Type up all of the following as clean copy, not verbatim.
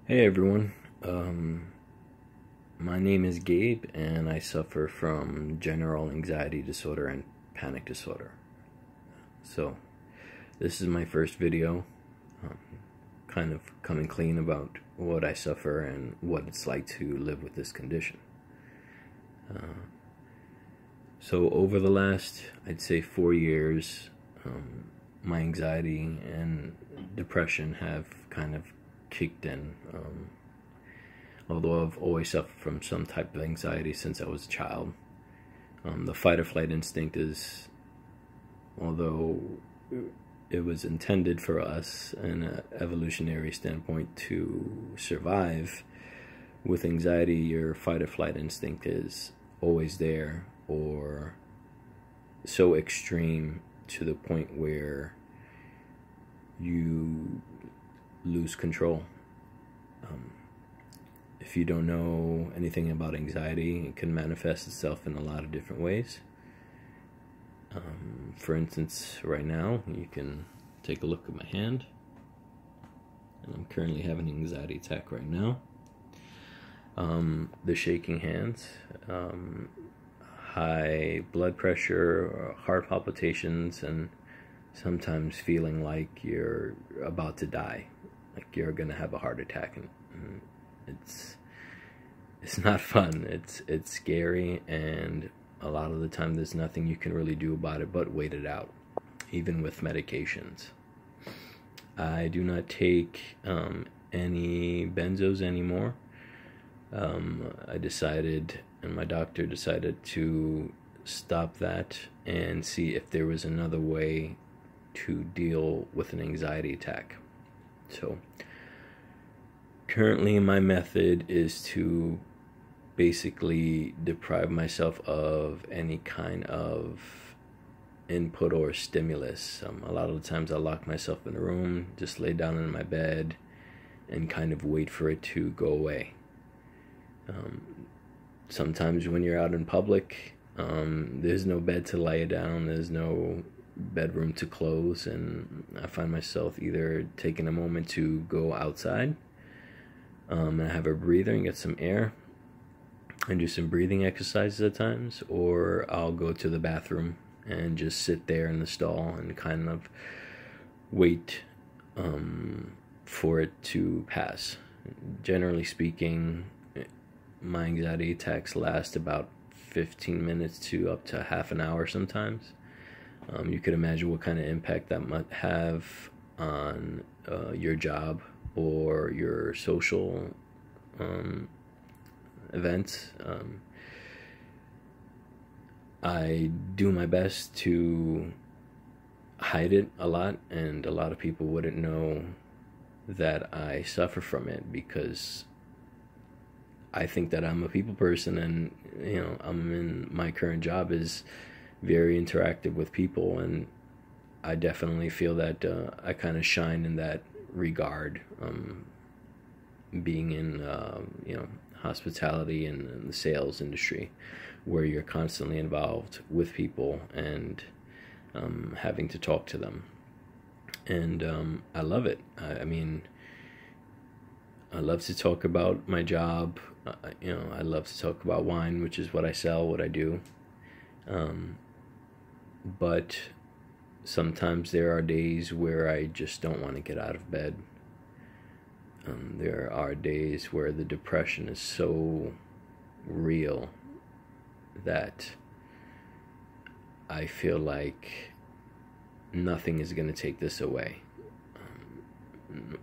Hey everyone, my name is Gabe and I suffer from general anxiety disorder and panic disorder. So, this is my first video, kind of coming clean about what I suffer and what it's like to live with this condition. So over the last, I'd say 4 years, my anxiety and depression have kind of kicked in. Although I've always suffered from some type of anxiety since I was a child. The fight or flight instinct is, although it was intended for us in an evolutionary standpoint to survive, with anxiety your fight or flight instinct is always there, or so extreme to the point where you lose control. If you don't know anything about anxiety, it can manifest itself in a lot of different ways. For instance, right now, you can take a look at my hand, and I'm currently having an anxiety attack right now. The shaking hands, high blood pressure, heart palpitations, and sometimes feeling like you're about to die, like you're gonna have a heart attack, and it's not fun. It's scary, and a lot of the time there's nothing you can really do about it but wait it out, even with medications. I do not take any benzos anymore. I decided, and my doctor decided, to stop that and see if there was another way to deal with an anxiety attack. So currently my method is to basically deprive myself of any kind of input or stimulus. A lot of the times I lock myself in a room, just lay down in my bed, and kind of wait for it to go away. Sometimes when you're out in public, there's no bed to lay down, there's no bedroom to close, and I find myself either taking a moment to go outside and have a breather and get some air and do some breathing exercises at times, or I'll go to the bathroom and just sit there in the stall and kind of wait for it to pass. Generally speaking, my anxiety attacks last about 15 minutes to up to half an hour sometimes. You could imagine what kind of impact that might have on your job or your social events. I do my best to hide it a lot, and a lot of people wouldn't know that I suffer from it because I think that I'm a people person, and I'm in my current job is very interactive with people, and I definitely feel that I kind of shine in that regard, being in hospitality and the sales industry, where you're constantly involved with people and having to talk to them, and I love it. I mean, I love to talk about my job. I love to talk about wine, which is what I sell, what I do. But sometimes there are days where I just don't want to get out of bed. There are days where the depression is so real that I feel like nothing is going to take this away,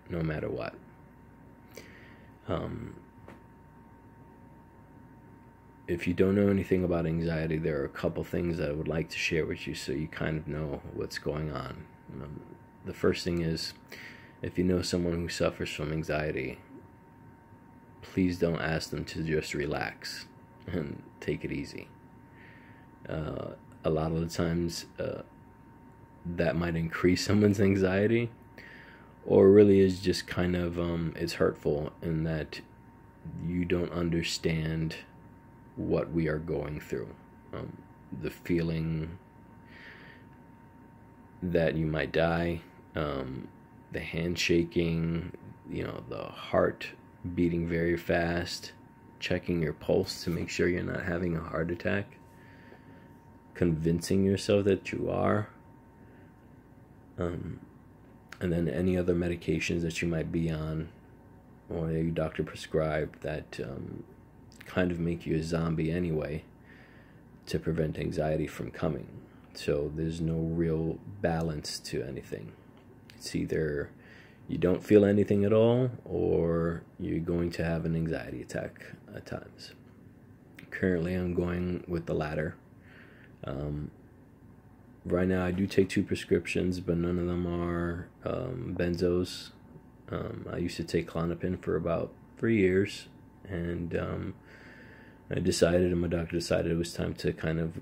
no matter what. If you don't know anything about anxiety, there are a couple things that I would like to share with you so you kind of know what's going on. The first thing is, if you know someone who suffers from anxiety, please don't ask them to just relax and take it easy. A lot of the times that might increase someone's anxiety, or really is just kind of it's hurtful in that you don't understand what we are going through. The feeling that you might die, the handshaking, the heart beating very fast, checking your pulse to make sure you're not having a heart attack, convincing yourself that you are, and then any other medications that you might be on or your doctor prescribed that kind of make you a zombie anyway to prevent anxiety from coming. So there's no real balance to anything. It's either you don't feel anything at all, or you're going to have an anxiety attack at times. Currently, I'm going with the latter. Right now, I do take 2 prescriptions, but none of them are benzos. I used to take Klonopin for about 3 years, and my doctor decided it was time to kind of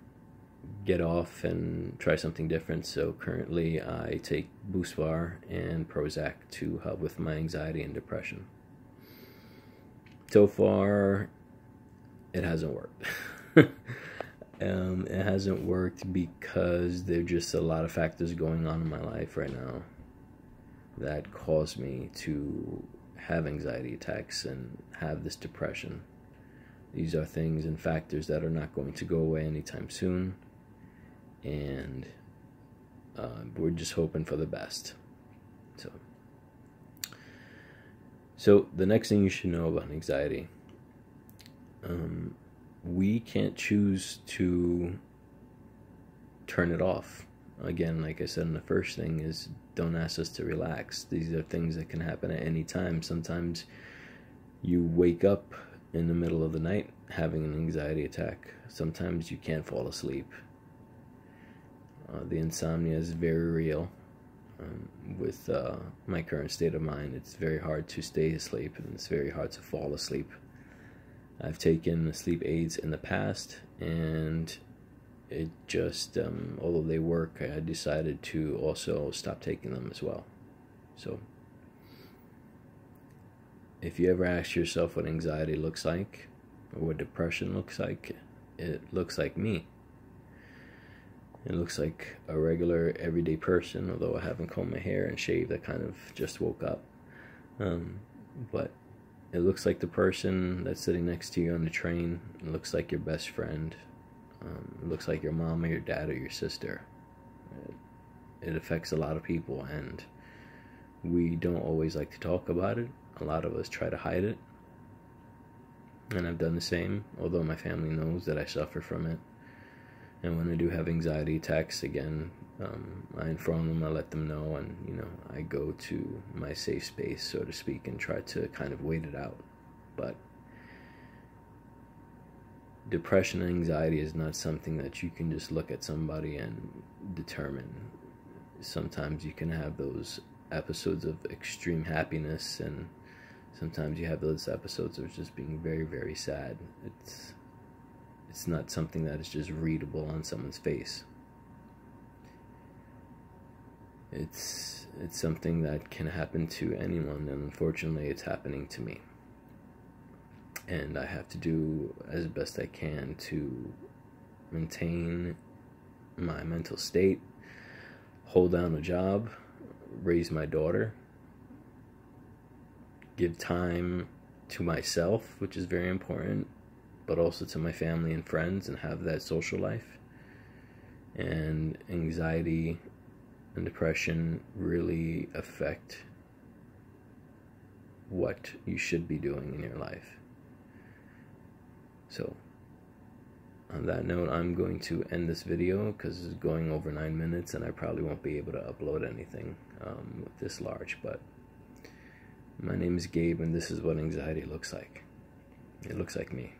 get off and try something different. So currently I take Buspar and Prozac to help with my anxiety and depression. So far, it hasn't worked. It hasn't worked because there are just a lot of factors going on in my life right now that cause me to have anxiety attacks and have this depression. These are things and factors that are not going to go away anytime soon, and we're just hoping for the best. So the next thing you should know about anxiety, we can't choose to turn it off. Again, like I said, the first thing is don't ask us to relax. These are things that can happen at any time. Sometimes you wake up in the middle of the night having an anxiety attack. Sometimes you can't fall asleep. The insomnia is very real. With my current state of mind, it's very hard to stay asleep, and it's very hard to fall asleep. I've taken sleep aids in the past, and it just, although they work, I decided to also stop taking them as well. So if you ever ask yourself what anxiety looks like, or what depression looks like, it looks like me. It looks like a regular, everyday person, although I haven't combed my hair and shaved. I kind of just woke up. But it looks like the person that's sitting next to you on the train. It looks like your best friend. It looks like your mom or your dad or your sister. It affects a lot of people, and we don't always like to talk about it. A lot of us try to hide it, and I've done the same, although my family knows that I suffer from it. And when I do have anxiety attacks, again, I inform them, I let them know, and, I go to my safe space, so to speak, and try to kind of wait it out. But depression and anxiety is not something that you can just look at somebody and determine. Sometimes you can have those episodes of extreme happiness, and sometimes you have those episodes of just being very, very sad. It's not something that is just readable on someone's face. It's something that can happen to anyone, and unfortunately it's happening to me. And I have to do as best I can to maintain my mental state, hold down a job, raise my daughter, give time to myself, which is very important, but also to my family and friends, and have that social life. And anxiety and depression really affect what you should be doing in your life. So, on that note, I'm going to end this video because it's going over 9 minutes, and I probably won't be able to upload anything this large. But my name is Gabe, and this is what anxiety looks like. It looks like me.